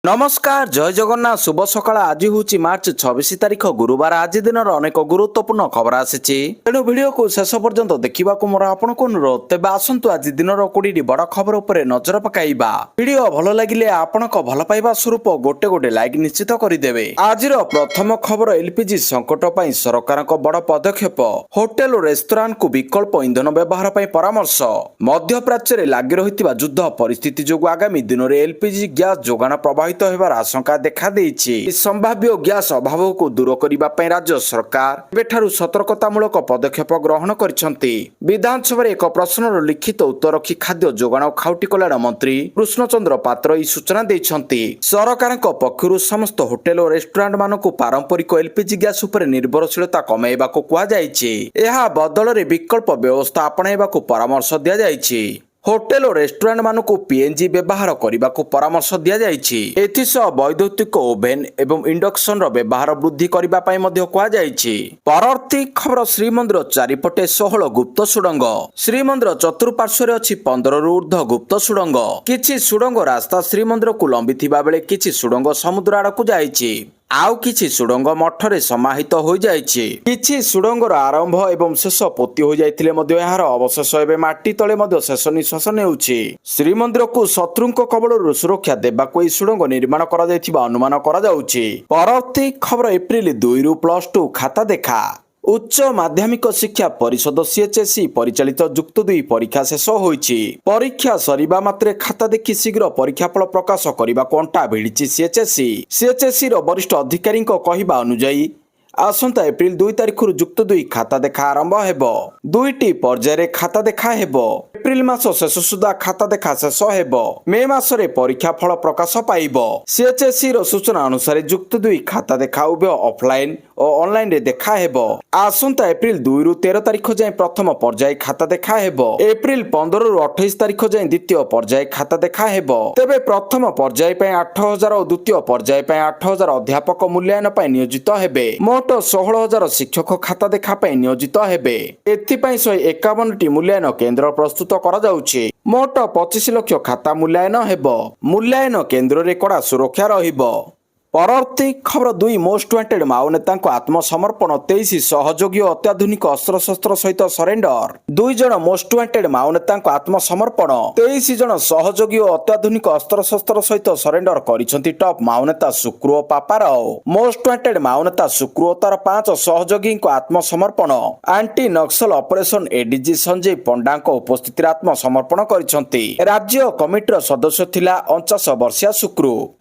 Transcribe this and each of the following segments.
नमस्कार जय जगन्नाथ शुभ सकाळ आज हूँ मार्च 26 तारिख गुरुवार आज दिन अनेक गुरुत्वपूर्ण खबर आसी तेणु भिडियो को शेष पर्यंत देखा मोर आपण को अनुरोध तेज आसतु आज दिन 20 बड़ खबर उपर नजर पकाइबा भिडियो भल लगिले आपण भल पाइबा स्वरूप गोटे गोटे लाइक निश्चित करदेवे। आज प्रथम खबर एलपीजी संकट पर सरकार बड़ पदक्षेप होटेल और रेस्तोरां को विकल्प इंधन व्यवहार परामर्श मध्य प्राच्य लगी रही युद्ध परिस्थिति जो आगामी दिन में एलपीजी गैस जोगाण प्रभावित होबार आशंका देखा संभाव्य गैस अभाव को दूर करने राज्य सरकार एबेठारु सतर्कतामूलक पदक्षेप ग्रहण करिसेंती। विधानसभा एक प्रश्नर लिखित उत्तर रखी खाद्य जोगाण और खाउटी कल्याण मंत्री कृष्णचंद्र पात्र यह सूचना देइछंती। सरकार पक्षरु समस्त होटेल और रेस्टोरेंट मानकु पारंपरिक एलपीजी गैस उपर निर्भरशीलता कमाइबाकु कुहा जायछि। एहा बदल विकल्प व्यवस्था अपनाइबाकु परामर्श दिया जायछि। होटेल और रेस्टोरेंट मानकु पीएनजी व्यवहार करने को परामर्श दि जाइछि। एथिसह वैद्युतिक ओभेन एवं इंडक्शन व्यवहार वृद्धि करने परवर्ती खबर श्रीमंदिर चारिपटे 16 गुप्त सुड़ंग। श्रीमंदिर चतुर्पार्श्व अच्छी 15 रु ऊर्ध्व गुप्त सुड़ंग। किछि सुड़ंग रास्ता श्रीमंदिर को लंबी बेले किछि सुड़ंग समुद्र आड़क जाइछि। आउ किछि सुड़ंग मठरे समाहित हो जाइछि। किछि सुड़ंगर आरंभ एवं शेष पोती हो जाइथिले मध्य एहार अवशेष एबे माटी तळे मध्य शेष निश्वास नेउछि। श्रीमंदिर को शत्रुंक कबळରୁ सुरक्षा देबाको ई सुड़ंग निर्माण करा जाइथिबा अनुमान करा जाउछि। परवर्ती खबर एप्रिल 2 रु +2 खाता देखा। उच्च माध्यमिक शिक्षा परिषद सीएचएसई परिचालित युक्त 2 परीक्षा शेष होईछि। परीक्षा सरिबा मात्रे खाता देखि शीघ्र परीक्षाफल प्रकाश करने को अंटा भिड़ी सीएचएसई वरिष्ठ अधिकारी कहवा अनुଯାयी आसंता एप्रिल 2 तारिख युक्त 2 खाता देखा आरंभ हेबो। 2टी पर्याय खाता देखा हेबो। एप्रिल मास शेष सुधा खाता देखा शेष हेबो। मे मासरे परीक्षा फल प्रकाश पाइबो। सीएचएसई सूचना अनुसार युक्त 2 खाता देखा उभय ऑफलाइन और ऑनलाइन रे देखा हेबो। आसंता एप्रिल 2 रु 13 तारिख जाए प्रथम पर्याय खाता देखा हेबो। एप्रिल 15 रु 28 तारिख जाए द्वितीय पर्याय खाता देखा हेबो। तेबे प्रथम पर्याय पे 8000 और द्वितीय पर्याय पे 8000 अध्यापक मूल्यांकन पे नियोजित हेबे। मोट 16,000 शिक्षक खाता देखा पे नियोजित हेबे। एथिपाई 151टी मूल्यांकन केंद्र प्रस्तुत करा जाउछि। मोट 25 लाख खाता मूल्यांकन हेबो। मूल्यांकन केंद्र रे कड़ा सुरक्षा रहिबो। परवर्ती खबर 2 मोस्ट वांटेड माओ नेता आत्मसमर्पण 23 सहयोगी अत्याधुनिक अस्त्रशस्त्र सहित सरेंडर। 2 जन मोस्ट वांटेड माओ नेता आत्मसमर्पण 23 जन सहयोगी अत्याधुनिक अस्त्रशस्त्र सहित सरेंडर करिसेंती टॉप माओ नेता सुक्रुओ पापाराव। मोस्ट वांटेड माओ नेता सुक्रुओ तार 5 सहयोगी आत्मसमर्पण एंटी नक्सल ऑपरेशन एडीजी संजय पंडा उपस्थित आत्मसमर्पण करिसेंती। राज्य कमिटीर सदस्य थिला 49 वर्षीय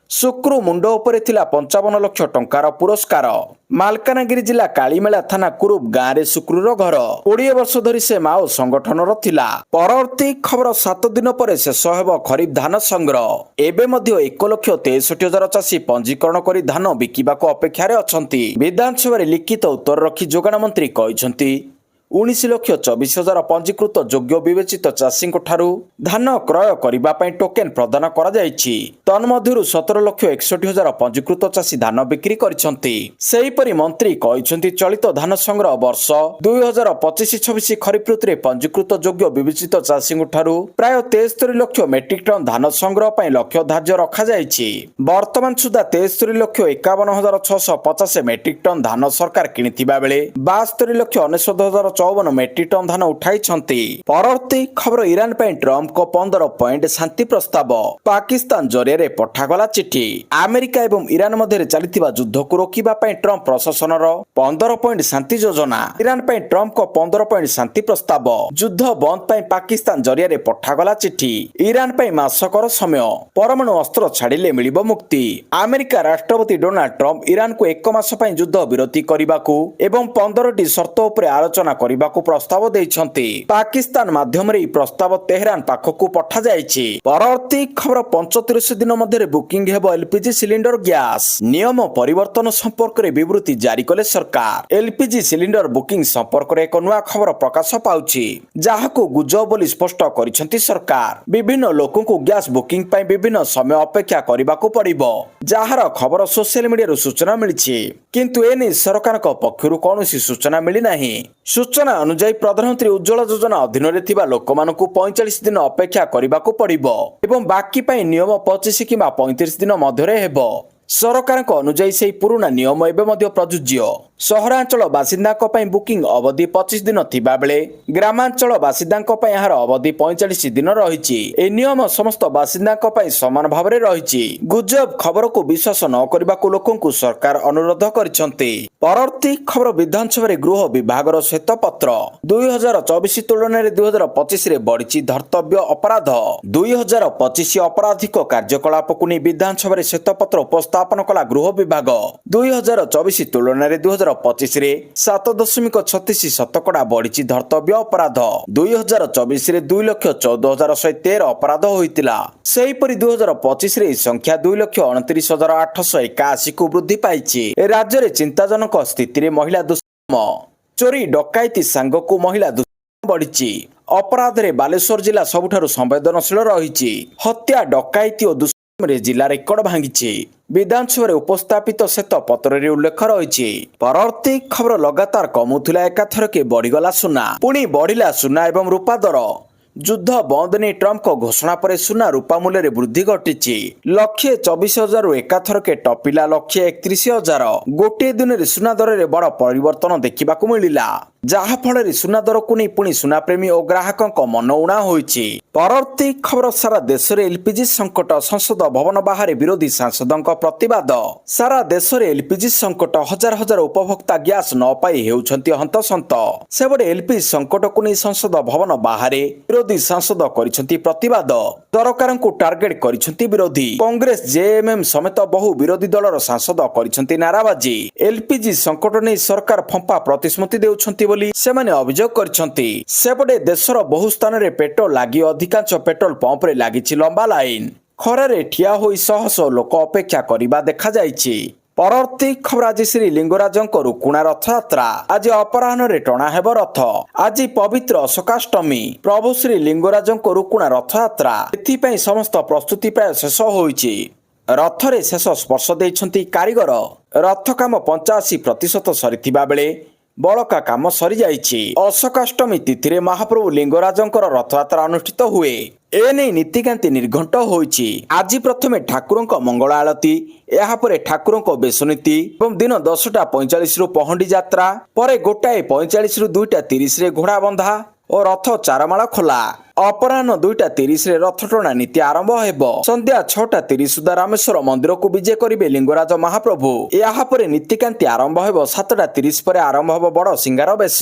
सुक्रू मुंड उपरे थिला 55 लाख टंकार पुरस्कार। मालकानगिरी जिला कालीमेला थाना कुरुब गाँव रे सुक्रूर घर। 20 वर्ष धरी से माओ संगठनर थिला। परवर्ती खबर 7 दिन पर शेष हेब खरीफ धान संग्रह। एबे मध्य 1,63,000 चाषी पंजीकरण करी धान बिकिबाको अपेक्षा रे अछंती। विधानसभा लिखित उत्तर रखी जोगाण मंत्री कहिसंती 19,24,000 पंजीकृत योग्य विवेचित चाषी धान क्रय करने टोकेन प्रदान करा जायछि। तन्मध्यरु 17,61,000 पंजीकृत चाषी धान बिक्री करिसेंती। सेहीपरि मंत्री कहिसेंती चलित धान संग्रह वर्ष 2025-26 खरीफ ऋतु रे पंजीकृत योग्य विवेचित चाषी प्राय 73 लाख मेट्रिक टन धान संग्रह पई लक्ष्य धार्य रखा जायछि। वर्तमान सुधा 73,51,650 मेट्रिक टन धान सरकार किनिथिबा बेले 72,99,54 मेट्रिक टन धान उठाई। परवर्ती खबर ईरान पे ट्रम्प को 15 पॉइंट शांति प्रस्ताव। पाकिस्तान जरिए पठागला चिठी। अमेरिका एवं ईरान मध्य चलता युद्ध को रोकवा ट्रम्प प्रशासन 15 पॉइंट शांति योजना। ईरान पे ट्रम्प को 15 पॉइंट शांति प्रस्ताव। युद्ध बंद पर पाकिस्तान जरिए पठागला चिठी। ईरान पे मासकर समय परमाणु अस्त्र छाड़िले मिलिबो मुक्ति। अमेरिका राष्ट्रपति डोनाल्ड ट्रम्प ईरान को 1 मास युद्ध विरति करने एवं 15टी शर्त उपरे आलोचना करने को प्रस्ताव देइछंती। पाकिस्तान माध्यम रे प्रस्ताव तेहरान पाखकु पठा जायछि। परवर्ती खबर 35 दिन मध्य बुकिंग हेबो एलपीजी सिलिंडर गैस। नियम परिवर्तन संपर्क रे विवृत्ति जारी कले सरकार। एलपीजी सिलिंडर बुकिंग संपर्क रे एक नुआ खबर प्रकाश पाउछि जाहाको गुजब बोली स्पष्ट करिसेंती सरकार। विभिन्न लोकों को गैस बुकिंग पई विभिन्न समय अपेक्षा करबाको पड़िबो। जाहार खबर सोशल मीडिया रो सूचना मिलिछि किंतु एने सरकार को पक्षरु कोनोसी सूचना मिली नाही। सूचना अनुसार प्रधानमंत्री उज्ज्वला योजना अधीन थिबा लोकमानंकु 45 दिन अपेक्षा करिबाकु पड़िबो एवं बाकी पई नियम 25 किंबा 35 दिन मध्यरे हेबो। सरकार अनुଯାୟୀ ସେହି ପୁରୁଣା ନିୟମ ଏବେ ମଧ୍ୟ ପ୍ରଯୁଜ୍ୟ। ସହରାଞ୍ଚଳ ବାସିନ୍ଦାଙ୍କ ପାଇଁ ବୁକିଂ ଅବଧି 25 ଦିନ ଥିବା ବେଳେ ଗ୍ରାମାଞ୍ଚଳ ବାସିନ୍ଦାଙ୍କ ପାଇଁ ଏହାର ଅବଧି 45 ଦିନ ରହିଛି। ଏହି ନିୟମ ସମସ୍ତ ବାସିନ୍ଦାଙ୍କ ପାଇଁ ସମାନ ଭାବରେ ରହିଛି। ଗୁଜବ ଖବରକୁ ବିଶ୍ୱାସ ନ କରିବାକୁ ଲୋକଙ୍କୁ ସରକାର ଅନୁରୋଧ କରିଛନ୍ତି। ପରବର୍ତ୍ତୀ ଖବର ବିଧାନସଭାରେ ଗୃହ ବିଭାଗର ଶ୍ୱେତପତ୍ର 2024 ତୁଳନାରେ 2025ରେ ବଢ଼ିଛି ଧର୍ତ୍ତବ୍ୟ ଅପରାଧ। 2025 ଅପରାଧିକ କାର୍ଯ୍ୟକଳାପକୁ ନେଇ ବିଧାନସଭାରେ ଶ୍ୱେତପତ୍ର ଉପସ୍ଥାପନ କଲା ଗୃହ ବିଭାଗ। 2024 ତୁଳନାରେ 2025ରେ 7.36 ଶତକଡ଼ା ବଢ଼ିଛି ଧର୍ତ୍ତବ୍ୟ ଅପରାଧ। 2024ରେ 2,14,113 ଅପରାଧ ହୋଇଥିଲା। ସେହିପରି 2025ରେ ଏହି ସଂଖ୍ୟା 2,29,881କୁ ବୃଦ୍ଧି ପାଇଛି। ରାଜ୍ୟରେ ଚିନ୍ତାଜନକ ସ୍ଥିତିରେ ମହିଳା ଦୁଷ୍କର୍ମ, ଚୋରି ଡକାୟତି ସାଙ୍ଗକୁ ମହିଳା ଦୁଷ୍କର୍ମ ବଢ଼ିଛି। ଅପରାଧରେ ବାଲେଶ୍ୱର ଜିଲ୍ଲା ସବୁଠାରୁ ସମ୍ବେଦନଶୀଳ ରହିଛି। ହତ୍ୟା ଡକାୟତି ଓ ଦୁଷ୍କର୍ମରେ ଜିଲ୍ଲା ରେକର୍ଡ ଭାଙ୍ଗିଛି। ବିଧାନସଭାରେ ଉପସ୍ଥାପିତ ଶ୍ୱେତପତ୍ରରେ ଉଲ୍ଲେଖ ରହିଛି। ପରବର୍ତ୍ତୀ ଖବର ଲଗାତାର କମୁଥିଲା ଏକାଥରକେ ବଢ଼ିଗଲା ସୁନା, ପୁଣି ବଢ଼ିଲା ସୁନା ଏବଂ ରୂପା ଦର। ଯୁଦ୍ଧ ବନ୍ଦ ନେଇ ଟ୍ରମ୍ପଙ୍କ ଘୋଷଣା ପରେ ସୁନା ରୂପା ମୂଲ୍ୟରେ ବୃଦ୍ଧି ଘଟିଛି। 1,24,000ରୁ ଏକାଥରକେ ଟପିଲା 1,31,000। ଗୋଟିଏ ଦିନରେ ସୁନା ଦରରେ ବଡ଼ ପରିବର୍ତ୍ତନ ଦେଖିବାକୁ ମିଳିଲା, ଯାହା ଫଳରେ ସୁନା ଦରକୁ ନେଇ ପୁଣି ସୁନାପ୍ରେମୀ ଓ ଗ୍ରାହକଙ୍କ ମନ ଉଣା ହୋଇଛି। ପରବର୍ତ୍ତୀ ଖବର ସାରା ଦେଶରେ ଏଲ୍ପିଜି ସଙ୍କଟ, ସଂସଦ ଭବନ ବାହାରେ ବିରୋଧୀ ସାଂସଦଙ୍କ ପ୍ରତିବାଦ। ସାରା ଦେଶରେ ଏଲ୍ପିଜି ସଙ୍କଟ, ହଜାର ହଜାର ଉପଭୋକ୍ତା ଗ୍ୟାସ୍ ନ ପାଇ ହେଉଛନ୍ତି ହନ୍ତସନ୍ତ। ସେପଟେ ଏଲ୍ପିଜି ସଙ୍କଟକୁ ନେଇ ସଂସଦ ଭବନ ବାହାରେ ବିରୋଧୀ ସାଂସଦ କରିଛନ୍ତି ପ୍ରତିବାଦ। ସରକାରଙ୍କୁ ଟାର୍ଗେଟ କରିଛନ୍ତି ବିରୋଧୀ। କଂଗ୍ରେସ, ଜେଏମ୍ଏମ୍ ସମେତ ବହୁ ବିରୋଧୀ ଦଳର ସାଂସଦ କରିଛନ୍ତି ନାରାବାଜି। ଏଲ୍ପିଜି ସଙ୍କଟ ନେଇ ସରକାର ଫମ୍ପା ପ୍ରତିଶ୍ରୁତି ଦେଉଛନ୍ତି ବୋଲି ସେମାନେ ଅଭିଯୋଗ କରିଛନ୍ତି। ସେପଟେ ଦେଶର ବହୁ ସ୍ଥାନରେ ପେଟ୍ରୋଲ ଲାଗି ଅଧିକାଂଶ ପେଟ୍ରୋଲ ପମ୍ପରେ ଲାଗିଛି ଲମ୍ବା ଲାଇନ। ଖରାରେ ଠିଆ ହୋଇ ଶହ ଶହ ଲୋକ ଅପେକ୍ଷା କରିବା ଦେଖାଯାଇଛି। ପରବର୍ତ୍ତୀ ଖବର ଆଜି ଶ୍ରୀ ଲିଙ୍ଗରାଜଙ୍କ ରୁକୁଣା ରଥଯାତ୍ରା। ଆଜି ଅପରାହ୍ନରେ ଟଣା ହେବ ରଥ। ଆଜି ପବିତ୍ର ଅଶୋକାଷ୍ଟମୀ। ପ୍ରଭୁ ଶ୍ରୀ ଲିଙ୍ଗରାଜଙ୍କ ରୁକୁଣା ରଥଯାତ୍ରା। ଏଥିପାଇଁ ସମସ୍ତ ପ୍ରସ୍ତୁତି ପ୍ରାୟ ଶେଷ ହୋଇଛି। ରଥରେ ଶେଷ ସ୍ପର୍ଶ ଦେଇଛନ୍ତି କାରିଗର। ରଥ କାମ 85% ସରିଥିବା ବେଳେ ବଳକା କାମ ସରିଯାଇଛି। ଅଶୋକାଷ୍ଟମୀ ତିଥିରେ ମହାପ୍ରଭୁ ଲିଙ୍ଗରାଜଙ୍କର ରଥଯାତ୍ରା ଅନୁଷ୍ଠିତ ହୁଏ। ଏନେଇ ନୀତିକାନ୍ତି ନିର୍ଘଣ୍ଟ ହୋଇଛି। ଆଜି ପ୍ରଥମେ ଠାକୁରଙ୍କ ମଙ୍ଗଳ ଆଳତି, ଏହାପରେ ଠାକୁରଙ୍କ ବେଶ ନୀତି ଏବଂ ଦିନ 10:45ରୁ ପହଣ୍ଡି ଯାତ୍ରା, ପରେ 1:45ରୁ 2:30ରେ ଘୋଡ଼ା ବନ୍ଧା ଓ ରଥ ଚାରମାଳ ଖୋଲା। ଅପରାହ୍ନ 2:30ରେ ରଥଟଣା ନୀତି ଆରମ୍ଭ ହେବ। ସନ୍ଧ୍ୟା 6:30 ସୁଦ୍ଧା ରାମେଶ୍ୱର ମନ୍ଦିରକୁ ବିଜେ କରିବେ ଲିଙ୍ଗରାଜ ମହାପ୍ରଭୁ। ଏହାପରେ ନୀତିକାନ୍ତି ଆରମ୍ଭ ହେବ। 7:30 ପରେ ଆରମ୍ଭ ହେବ ବଡ଼ ସିଙ୍ଗାର ବେଶ।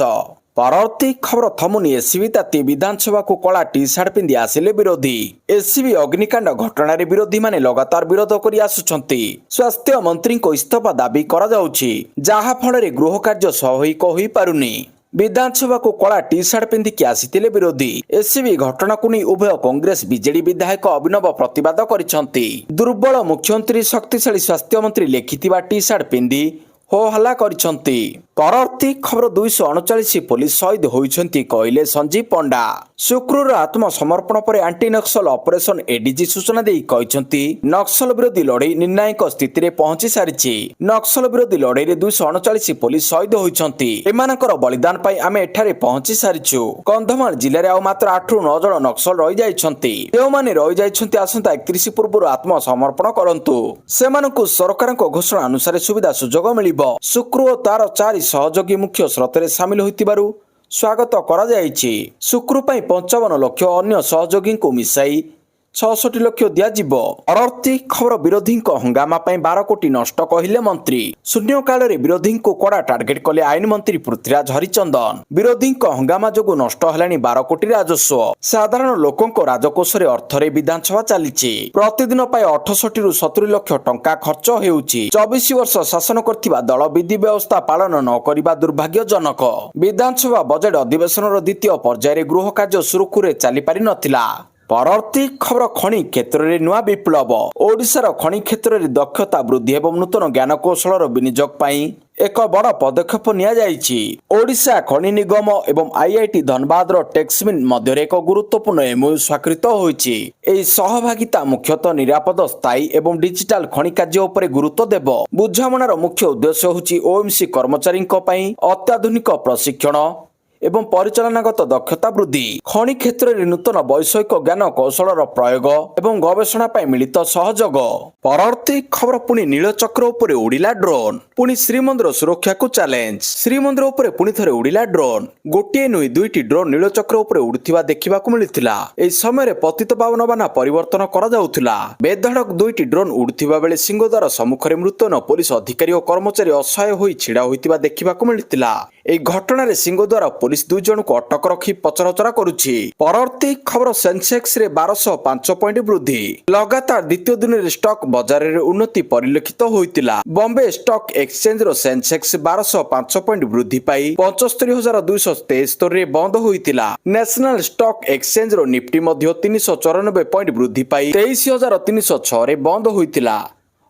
ପରବର୍ତ୍ତୀ ଖବର ଥମୁନି ଏସ୍ସିବି ତାତି। ବିଧାନସଭାକୁ କଳା ଟି ସାର୍ଟ ପିନ୍ଧି ଆସିଲେ ବିରୋଧୀ। ଏସ୍ସିବି ଅଗ୍ନିକାଣ୍ଡ ଘଟଣାରେ ବିରୋଧୀମାନେ ଲଗାତାର ବିରୋଧ କରି ଆସୁଛନ୍ତି। ସ୍ୱାସ୍ଥ୍ୟ ମନ୍ତ୍ରୀଙ୍କ ଇସ୍ତଫା ଦାବି କରାଯାଉଛି, ଯାହା ଫଳରେ ଗୃହ କାର୍ଯ୍ୟ ସ୍ୱାଭାବିକ ହୋଇପାରୁନି। ବିଧାନସଭାକୁ କଳା ଟି ସାର୍ଟ ପିନ୍ଧିକି ଆସିଥିଲେ ବିରୋଧୀ। ଏସ୍ସିବି ଘଟଣାକୁ ନେଇ ଉଭୟ କଂଗ୍ରେସ ବିଜେଡି ବିଧାୟକ ଅଭିନବ ପ୍ରତିବାଦ କରିଛନ୍ତି। ଦୁର୍ବଳ ମୁଖ୍ୟମନ୍ତ୍ରୀ, ଶକ୍ତିଶାଳୀ ସ୍ୱାସ୍ଥ୍ୟମନ୍ତ୍ରୀ ଲେଖିଥିବା ଟି ସାର୍ଟ ପିନ୍ଧି ହୋ ହଲ୍ଲା କରିଛନ୍ତି। ପରବର୍ତ୍ତୀ ଖବର 239 ପୋଲିସ ଶହୀଦ ହୋଇଛନ୍ତି କହିଲେ ସଞ୍ଜୀବ ପଣ୍ଡା। ଶୁକ୍ରବାର ଆତ୍ମସମର୍ପଣ ପରେ ଆଣ୍ଟି ନକ୍ସଲ ଅପରେସନ ଏଡିଜି ସୂଚନା ଦେଇ କହିଛନ୍ତି, ନକ୍ସଲ ବିରୋଧୀ ଲଢେଇ ନିର୍ଣ୍ଣାୟକ ସ୍ଥିତିରେ ପହଞ୍ଚି ସାରିଛି। ନକ୍ସଲ ବିରୋଧୀ ଲଢେଇରେ 239 ପୋଲିସ ଶହୀଦ ହୋଇଛନ୍ତି। ଏମାନଙ୍କର ବଳିଦାନ ପାଇଁ ଆମେ ଏଠାରେ ପହଞ୍ଚି ସାରିଛୁ। କନ୍ଧମାଳ ଜିଲ୍ଲାରେ ଆଉ ମାତ୍ର 8ରୁ 9 ଜଣ ନକ୍ସଲ ରହିଯାଇଛନ୍ତି। ଯେଉଁମାନେ ରହିଯାଇଛନ୍ତି ଆସନ୍ତା 31 ପୂର୍ବରୁ ଆତ୍ମସମର୍ପଣ କରନ୍ତୁ। ସେମାନଙ୍କୁ ସରକାରଙ୍କ ଘୋଷଣା ଅନୁସାରେ ସୁବିଧା ସୁଯୋଗ ମିଳିବ। ଶୁକ୍ର ଓ ତାର 4 ସହଯୋଗୀ ମୁଖ୍ୟ ସ୍ରୋତରେ ସାମିଲ ହୋଇଥିବାରୁ ସ୍ୱାଗତ କରାଯାଇଛି। ଶୁକ୍ର ପାଇଁ 55 ଲକ୍ଷ, ଅନ୍ୟ ସହଯୋଗୀଙ୍କୁ ମିଶାଇ 66 ଲକ୍ଷ ଦିଆଯିବ। ପରବର୍ତ୍ତୀ ଖବର ବିରୋଧୀଙ୍କ ହଙ୍ଗାମା ପାଇଁ 12 କୋଟି ନଷ୍ଟ କହିଲେ ମନ୍ତ୍ରୀ। ଶୂନ୍ୟକାଳରେ ବିରୋଧୀଙ୍କୁ କଡ଼ା ଟାର୍ଗେଟ କଲେ ଆଇନ ମନ୍ତ୍ରୀ ପୃଥ୍ୱୀରାଜ ହରିଚନ୍ଦନ। ବିରୋଧୀଙ୍କ ହଙ୍ଗାମା ଯୋଗୁଁ ନଷ୍ଟ ହେଲାଣି 12 କୋଟି ରାଜସ୍ୱ। ସାଧାରଣ ଲୋକଙ୍କ ରାଜକୋଷରେ ଅର୍ଥରେ ବିଧାନସଭା ଚାଲିଛି। ପ୍ରତିଦିନ ପ୍ରାୟ 68ରୁ 70 ଲକ୍ଷ ଟଙ୍କା ଖର୍ଚ୍ଚ ହେଉଛି। 24 ବର୍ଷ ଶାସନ କରିଥିବା ଦଳ ବିଧି ବ୍ୟବସ୍ଥା ପାଳନ ନ କରିବା ଦୁର୍ଭାଗ୍ୟଜନକ। ବିଧାନସଭା ବଜେଟ୍ ଅଧିବେଶନର ଦ୍ୱିତୀୟ ପର୍ଯ୍ୟାୟରେ ଗୃହ କାର୍ଯ୍ୟ ସୁରୁଖୁରୁରେ ଚାଲିପାରି ନଥିଲା। ପରବର୍ତ୍ତୀ ଖବର ଖଣି କ୍ଷେତ୍ରରେ ନୂଆ ବିପ୍ଳବ। ଓଡ଼ିଶାର ଖଣି କ୍ଷେତ୍ରରେ ଦକ୍ଷତା ବୃଦ୍ଧି ଏବଂ ନୂତନ ଜ୍ଞାନକୌଶଳର ବିନିଯୋଗ ପାଇଁ ଏକ ବଡ଼ ପଦକ୍ଷେପ ନିଆଯାଇଛି। ଓଡ଼ିଶା ଖଣି ନିଗମ ଏବଂ ଆଇଆଇଟି ଧନବାଦର ଟେକ୍ସମିନ୍ ମଧ୍ୟରେ ଏକ ଗୁରୁତ୍ୱପୂର୍ଣ୍ଣ ଏମଓୟୁ ସ୍ୱାକ୍ଷରିତ ହୋଇଛି। ଏହି ସହଭାଗିତା ମୁଖ୍ୟତଃ ନିରାପଦ, ସ୍ଥାୟୀ ଏବଂ ଡିଜିଟାଲ ଖଣି କାର୍ଯ୍ୟ ଉପରେ ଗୁରୁତ୍ୱ ଦେବ। ବୁଝାମଣାର ମୁଖ୍ୟ ଉଦ୍ଦେଶ୍ୟ ହେଉଛି ଓଏମ୍ସି କର୍ମଚାରୀଙ୍କ ପାଇଁ ଅତ୍ୟାଧୁନିକ ପ୍ରଶିକ୍ଷଣ ଏବଂ ପରିଚାଳନାଗତ ଦକ୍ଷତା ବୃଦ୍ଧି, ଖଣି କ୍ଷେତ୍ରରେ ନୂତନ ବୈଷୟିକ ଜ୍ଞାନ କୌଶଳର ପ୍ରୟୋଗ ଏବଂ ଗବେଷଣା ପାଇଁ ମିଳିତ ସହଯୋଗ। ପରବର୍ତ୍ତୀ ଖବର ପୁଣି ନୀଳଚକ୍ର ଉପରେ ଉଡ଼ିଲା ଡ୍ରୋନ୍, ପୁଣି ଶ୍ରୀମନ୍ଦିର ସୁରକ୍ଷାକୁ ଚ୍ୟାଲେଞ୍ଜ। ଶ୍ରୀମନ୍ଦିର ଉପରେ ପୁଣି ଥରେ ଉଡ଼ିଲା ଡ୍ରୋନ୍। ଗୋଟିଏ ନୁହେଁ ଦୁଇଟି ଡ୍ରୋନ୍ ନୀଳଚକ୍ର ଉପରେ ଉଡୁଥିବା ଦେଖିବାକୁ ମିଳିଥିଲା। ଏହି ସମୟରେ ପତିତପାବନ ବାନା ପରିବର୍ତ୍ତନ କରାଯାଉଥିଲା। ବେଧଡ଼କ ଦୁଇଟି ଡ୍ରୋନ୍ ଉଡୁଥିବା ବେଳେ ସିଂହଦ୍ୱାର ସମ୍ମୁଖରେ ମୃତନ ପୋଲିସ ଅଧିକାରୀ ଓ କର୍ମଚାରୀ ଅସହାୟ ହୋଇ ଛିଡ଼ା ହୋଇଥିବା ଦେଖିବାକୁ ମିଳିଥିଲା। ଏହି ଘଟଣାରେ ସିଂହଦ୍ୱାର ପୋଲିସ 2 ଜଣଙ୍କୁ ଅଟକ ରଖି ପଚରାଉଚରା କରୁଛି। ପରବର୍ତ୍ତୀ ଖବର ସେନ୍ସେକ୍ସରେ 1205 ପଏଣ୍ଟ ବୃଦ୍ଧି। ଲଗାତାର ଦ୍ୱିତୀୟ ଦିନରେ ଷ୍ଟକ୍ ବଜାରରେ ଉନ୍ନତି ପରିଲକ୍ଷିତ ହୋଇଥିଲା। ବମ୍ବେ ଷ୍ଟକ୍ ଏକ୍ସଚେଞ୍ଜର ସେନ୍ସେକ୍ସ 1205 ପଏଣ୍ଟ ବୃଦ୍ଧି ପାଇ 75,273ରେ ବନ୍ଦ ହୋଇଥିଲା। ନ୍ୟାସନାଲ ଷ୍ଟକ୍ ଏକ୍ସଚେଞ୍ଜର ନିଫ୍ଟି ମଧ୍ୟ 394 ପଏଣ୍ଟ ବୃଦ୍ଧି ପାଇ 23,306ରେ ବନ୍ଦ ହୋଇଥିଲା।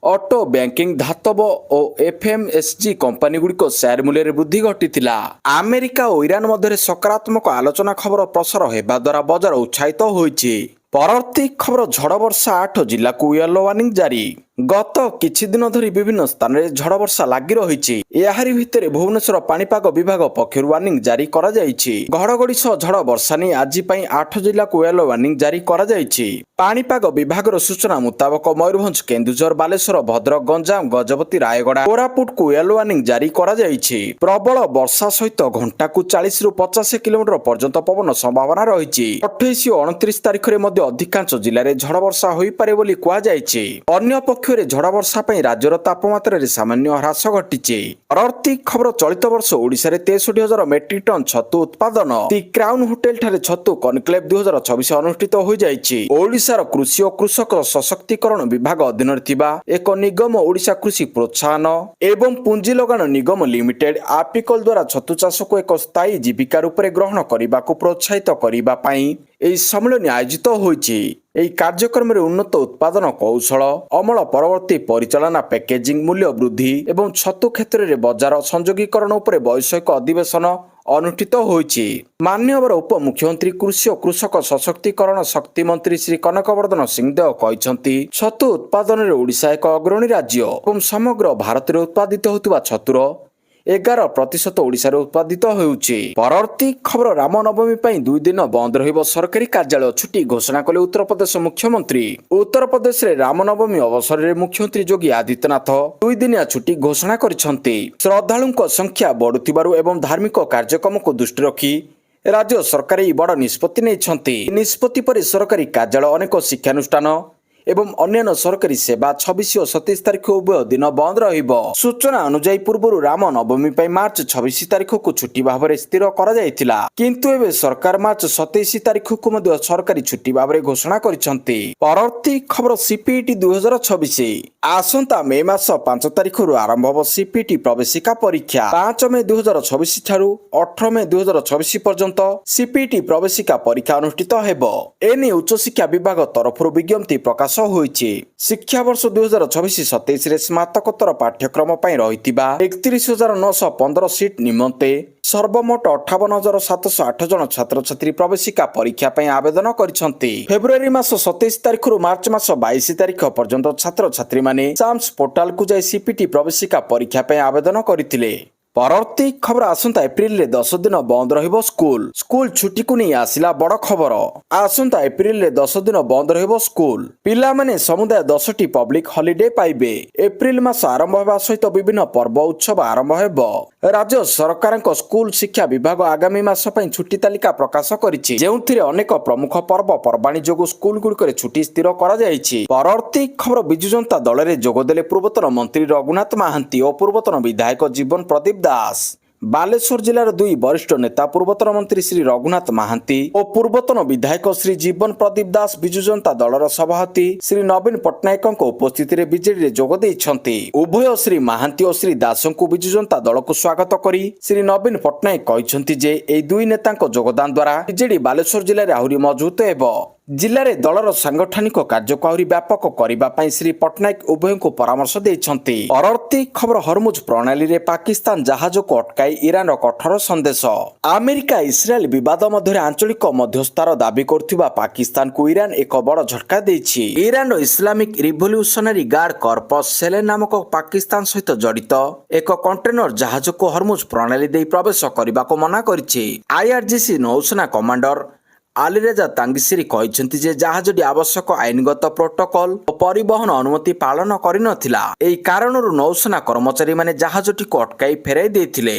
ଅଟୋ, ବ୍ୟାଙ୍କିଂ, ଧାତବ ଓ ଏଫ୍ଏମ୍ଏସ୍ଜି କମ୍ପାନୀଗୁଡ଼ିକ ସେୟାର ମୂଲ୍ୟରେ ବୃଦ୍ଧି ଘଟିଥିଲା। ଆମେରିକା ଓ ଇରାନ ମଧ୍ୟରେ ସକାରାତ୍ମକ ଆଲୋଚନା ଖବର ପ୍ରସାର ହେବା ଦ୍ୱାରା ବଜାର ଉତ୍ସାହିତ ହୋଇଛି। ପରବର୍ତ୍ତୀ ଖବର ଝଡ଼ ବର୍ଷା 8 ଜିଲ୍ଲାକୁ ୟେଲୋ ୱାର୍ଣ୍ଣିଂ ଜାରି। ଗତ କିଛି ଦିନ ଧରି ବିଭିନ୍ନ ସ୍ଥାନରେ ଝଡ଼ ବର୍ଷା ଲାଗି ରହିଛି। ଏହାରି ଭିତରେ ଭୁବନେଶ୍ୱର ପାଣିପାଗ ବିଭାଗ ପକ୍ଷରୁ ୱାର୍ଣ୍ଣିଂ ଜାରି କରାଯାଇଛି। ଘଡ଼ଘଡ଼ି ସହ ଝଡ଼ ବର୍ଷା ନେଇ ଆଜି ପାଇଁ 8 ଜିଲ୍ଲାକୁ ୟେଲୋ ୱାର୍ଣ୍ଣିଂ ଜାରି କରାଯାଇଛି। ପାଣିପାଗ ବିଭାଗର ସୂଚନା ମୁତାବକ ମୟୂରଭଞ୍ଜ, କେନ୍ଦୁଝର, ବାଲେଶ୍ୱର, ଭଦ୍ରକ, ଗଞ୍ଜାମ, ଗଜପତି, ରାୟଗଡ଼ା, କୋରାପୁଟକୁ ୟେଲୋ ୱାର୍ଣ୍ଣିଂ ଜାରି କରାଯାଇଛି। ପ୍ରବଳ ବର୍ଷା ସହିତ ଘଣ୍ଟାକୁ 40ରୁ 50 କିଲୋମିଟର ପର୍ଯ୍ୟନ୍ତ ପବନ ସମ୍ଭାବନା ରହିଛି। 28 ଓ 29 ତାରିଖରେ ମଧ୍ୟ ଅଧିକାଂଶ ଜିଲ୍ଲାରେ ଝଡ଼ ବର୍ଷା ହୋଇପାରେ ବୋଲି କୁହାଯାଇଛି। ଅନ୍ୟପକ୍ଷରେ ଝଡ଼ ବର୍ଷା ପାଇଁ ରାଜ୍ୟର ତାପମାତ୍ରାରେ ସାମାନ୍ୟ ହ୍ରାସ ଘଟିଛି। ପରବର୍ତ୍ତୀ ଖବର ଚଳିତ ବର୍ଷ ଓଡ଼ିଶାରେ 63,000 ମେଟ୍ରିକ ଟନ୍ ଛତୁ ଉତ୍ପାଦନ। ଦି କ୍ରାଉନ ହୋଟେଲ ଠାରେ ଛତୁ କନକ୍ଲେଭ 2024 ଅନୁଷ୍ଠିତ ହୋଇଯାଇଛି। ଓଡ଼ିଶାର କୃଷି ଓ କୃଷକ ସଶକ୍ତିକରଣ ବିଭାଗ ଅଧୀନରେ ଥିବା ଏକ ନିଗମ ଓଡ଼ିଶା କୃଷି ପ୍ରୋତ୍ସାହନ ଏବଂ ପୁଞ୍ଜି ଲଗାଣ ନିଗମ ଲିମିଟେଡ୍ ଆପିକଲ ଦ୍ୱାରା ଛତୁ ଚାଷକୁ ଏକ ସ୍ଥାୟୀ ଜୀବିକା ରୂପରେ ଗ୍ରହଣ କରିବାକୁ ପ୍ରୋତ୍ସାହିତ କରିବା ପାଇଁ ଏହି ସମ୍ମିଳନୀ ଆୟୋଜିତ ହୋଇଛି। ଏହି କାର୍ଯ୍ୟକ୍ରମରେ ଉନ୍ନତ ଉତ୍ପାଦନ କୌଶଳ, ଅମଳ ପରବର୍ତ୍ତୀ ପରିଚାଳନା, ପ୍ୟାକେଜିଂ, ମୂଲ୍ୟ ବୃଦ୍ଧି ଏବଂ ଛତୁ କ୍ଷେତ୍ରରେ ବଜାର ସଂଯୋଗୀକରଣ ଉପରେ ବୈଷୟିକ ଅଧିବେଶନ ଅନୁଷ୍ଠିତ ହୋଇଛି। ମାନ୍ୟବର ଉପମୁଖ୍ୟମନ୍ତ୍ରୀ କୃଷି ଓ କୃଷକ ସଶକ୍ତିକରଣ ଶକ୍ତି ମନ୍ତ୍ରୀ ଶ୍ରୀ କନକବର୍ଦ୍ଧନ ସିଂହଦେଓ କହିଛନ୍ତି, ଛତୁ ଉତ୍ପାଦନରେ ଓଡ଼ିଶା ଏକ ଅଗ୍ରଣୀ ରାଜ୍ୟ ଏବଂ ସମଗ୍ର ଭାରତରେ ଉତ୍ପାଦିତ ହେଉଥିବା ଛତୁର 11% ଓଡ଼ିଶାରେ ଉତ୍ପାଦିତ ହେଉଛି। ପରବର୍ତ୍ତୀ ଖବର ରାମନବମୀ ପାଇଁ 2 ଦିନ ବନ୍ଦ ରହିବ ସରକାରୀ କାର୍ଯ୍ୟାଳୟ ଛୁଟି ଘୋଷଣା କଲେ ଉତ୍ତରପ୍ରଦେଶ ମୁଖ୍ୟମନ୍ତ୍ରୀ। ଉତ୍ତରପ୍ରଦେଶରେ ରାମନବମୀ ଅବସରରେ ମୁଖ୍ୟମନ୍ତ୍ରୀ ଯୋଗୀ ଆଦିତ୍ୟନାଥ 2 ଦିନିଆ ଛୁଟି ଘୋଷଣା କରିଛନ୍ତି। ଶ୍ରଦ୍ଧାଳୁଙ୍କ ସଂଖ୍ୟା ବଢୁଥିବାରୁ ଏବଂ ଧାର୍ମିକ କାର୍ଯ୍ୟକ୍ରମକୁ ଦୃଷ୍ଟି ରଖି ରାଜ୍ୟ ସରକାର ଏହି ବଡ଼ ନିଷ୍ପତ୍ତି ନେଇଛନ୍ତି। ନିଷ୍ପତ୍ତି ପରେ ସରକାରୀ କାର୍ଯ୍ୟାଳୟ, ଅନେକ ଶିକ୍ଷାନୁଷ୍ଠାନ ଏବଂ ଅନ୍ୟାନ୍ୟ ସରକାରୀ ସେବା 26 ଓ 27 ତାରିଖ ଉଭୟ ଦିନ ବନ୍ଦ ରହିବ। ସୂଚନା ଅନୁଯାୟୀ ପୂର୍ବରୁ ରାମ ନବମୀ ପାଇଁ ମାର୍ଚ୍ଚ 26 ତାରିଖକୁ ଛୁଟି ଭାବରେ ସ୍ଥିର କରାଯାଇଥିଲା, କିନ୍ତୁ ଏବେ ସରକାର ମାର୍ଚ୍ଚ 27 ତାରିଖକୁ ମଧ୍ୟ ସରକାରୀ ଛୁଟି ଭାବରେ ଘୋଷଣା କରିଛନ୍ତି। ପରବର୍ତ୍ତୀ ଖବର ସିପିଇଟି 2024। ଆସନ୍ତା ମେ ମାସ 5 ତାରିଖରୁ ଆରମ୍ଭ ହେବ ସିପିଇଟି ପ୍ରବେଶିକା ପରୀକ୍ଷା। 5 ମେ 2024 ଠାରୁ 18 ମେ 2024 ପର୍ଯ୍ୟନ୍ତ ସିପିଇଟି ପ୍ରବେଶିକା ପରୀକ୍ଷା ଅନୁଷ୍ଠିତ ହେବ। ଏନେଇ ଉଚ୍ଚଶିକ୍ଷା ବିଭାଗ ତରଫରୁ ବିଜ୍ଞପ୍ତି ପ୍ରକାଶ ହୋଇଛି। ଶିକ୍ଷାବର୍ଷ 2024-27ରେ ସ୍ନାତକୋତ୍ତର ପାଠ୍ୟକ୍ରମ ପାଇଁ ରହିଥିବା 31,915 ସିଟ୍ ନିମନ୍ତେ ସର୍ବମୋଟ 58,708 ଜଣ ଛାତ୍ରଛାତ୍ରୀ ପ୍ରବେଶିକା ପରୀକ୍ଷା ପାଇଁ ଆବେଦନ କରିଛନ୍ତି। ଫେବୃଆରୀ ମାସ 27 ତାରିଖରୁ ମାର୍ଚ୍ଚ ମାସ 22 ତାରିଖ ପର୍ଯ୍ୟନ୍ତ ଛାତ୍ରଛାତ୍ରୀମାନେ ସାମ୍ସ ପୋର୍ଟାଲକୁ ଯାଇ ସିପିଟି ପ୍ରବେଶିକା ପରୀକ୍ଷା ପାଇଁ ଆବେଦନ କରିଥିଲେ। ପରବର୍ତ୍ତୀ ଖବର ଆସନ୍ତା ଏପ୍ରିଲରେ 10 ଦିନ ବନ୍ଦ ରହିବ ସ୍କୁଲ ଛୁଟିକୁ ନେଇ ଆସିଲା ବଡ଼ ଖବର। ଆସନ୍ତା ଏପ୍ରିଲରେ 10 ଦିନ ବନ୍ଦ ରହିବ ସ୍କୁଲ। ପିଲାମାନେ ସମୁଦାୟ 10ଟି ପବ୍ଲିକ ହଲିଡେ ପାଇବେ। ଏପ୍ରିଲ ମାସ ଆରମ୍ଭ ହେବା ସହିତ ବିଭିନ୍ନ ପର୍ବ ଉତ୍ସବ ଆରମ୍ଭ ହେବ। ରାଜ୍ୟ ସରକାରଙ୍କ ସ୍କୁଲ ଶିକ୍ଷା ବିଭାଗ ଆଗାମୀ ମାସ ପାଇଁ ଛୁଟି ତାଲିକା ପ୍ରକାଶ କରିଛି, ଯେଉଁଥିରେ ଅନେକ ପ୍ରମୁଖ ପର୍ବପର୍ବାଣୀ ଯୋଗୁଁ ସ୍କୁଲ ଗୁଡ଼ିକରେ ଛୁଟି ସ୍ଥିର କରାଯାଇଛି। ପରବର୍ତ୍ତୀ ଖବର ବିଜୁ ଜନତା ଦଳରେ ଯୋଗଦେଲେ ପୂର୍ବତନ ମନ୍ତ୍ରୀ ରଘୁନାଥ ମହାନ୍ତି ଓ ପୂର୍ବତନ ବିଧାୟକ ଜୀବନ ପ୍ରଦୀପ ଦାସ। ବାଲେଶ୍ୱର ଜିଲ୍ଲାର 2 ବରିଷ୍ଠ ନେତା ପୂର୍ବତନ ମନ୍ତ୍ରୀ ଶ୍ରୀ ରଘୁନାଥ ମହାନ୍ତି ଓ ପୂର୍ବତନ ବିଧାୟକ ଶ୍ରୀ ଜୀବନ ପ୍ରଦୀପ ଦାସ ବିଜୁ ଜନତା ଦଳର ସଭାପତି ଶ୍ରୀ ନବୀନ ପଟ୍ଟନାୟକଙ୍କ ଉପସ୍ଥିତିରେ ବିଜେଡିରେ ଯୋଗ ଦେଇଛନ୍ତି। ଉଭୟ ଶ୍ରୀ ମହାନ୍ତି ଓ ଶ୍ରୀ ଦାସଙ୍କୁ ବିଜୁ ଜନତା ଦଳକୁ ସ୍ୱାଗତ କରି ଶ୍ରୀ ନବୀନ ପଟ୍ଟନାୟକ କହିଛନ୍ତି ଯେ ଏହି 2 ନେତାଙ୍କ ଯୋଗଦାନ ଦ୍ୱାରା ବିଜେଡି ବାଲେଶ୍ୱର ଜିଲ୍ଲାରେ ଆହୁରି ମଜବୁତ ହେବ। ଜିଲ୍ଲାରେ ଦଳର ସାଂଗଠନିକ କାର୍ଯ୍ୟକୁ ଆହୁରି ବ୍ୟାପକ କରିବା ପାଇଁ ଶ୍ରୀ ପଟ୍ଟନାୟକ ଉଭୟଙ୍କୁ ପରାମର୍ଶ ଦେଇଛନ୍ତି। ପରବର୍ତ୍ତୀ ଖବର ହରମୁଜ ପ୍ରଣାଳୀରେ ପାକିସ୍ତାନ ଜାହାଜକୁ ଅଟକାଇ ଇରାନର କଠୋର ସନ୍ଦେଶ। ଆମେରିକା ଇସ୍ରାଏଲ ବିବାଦ ମଧ୍ୟରେ ଆଞ୍ଚଳିକ ମଧ୍ୟସ୍ଥତାର ଦାବି କରୁଥିବା ପାକିସ୍ତାନକୁ ଇରାନ ଏକ ବଡ଼ ଝଟକା ଦେଇଛି। ଇରାନର Islamic revolutionary guard corps saline ନାମକ ପାକିସ୍ତାନ ସହିତ ଜଡ଼ିତ ଏକ କଣ୍ଟେନର ଜାହାଜକୁ ହରମୁଜ ପ୍ରଣାଳୀ ଦେଇ ପ୍ରବେଶ କରିବାକୁ ମନା କରିଛି। IRGC ନୌସେନା କମାଣ୍ଡର ଆଲିରେଜା ତାଙ୍ଗିସିରି କହିଛନ୍ତି ଯେ ଜାହାଜଟି ଆବଶ୍ୟକ ଆଇନଗତ ପ୍ରୋଟୋକଲ ଓ ପରିବହନ ଅନୁମତି ପାଳନ କରିନଥିଲା। ଏହି କାରଣରୁ ନୌସେନା କର୍ମଚାରୀମାନେ ଜାହାଜଟିକୁ ଅଟକାଇ ଫେରାଇ ଦେଇଥିଲେ।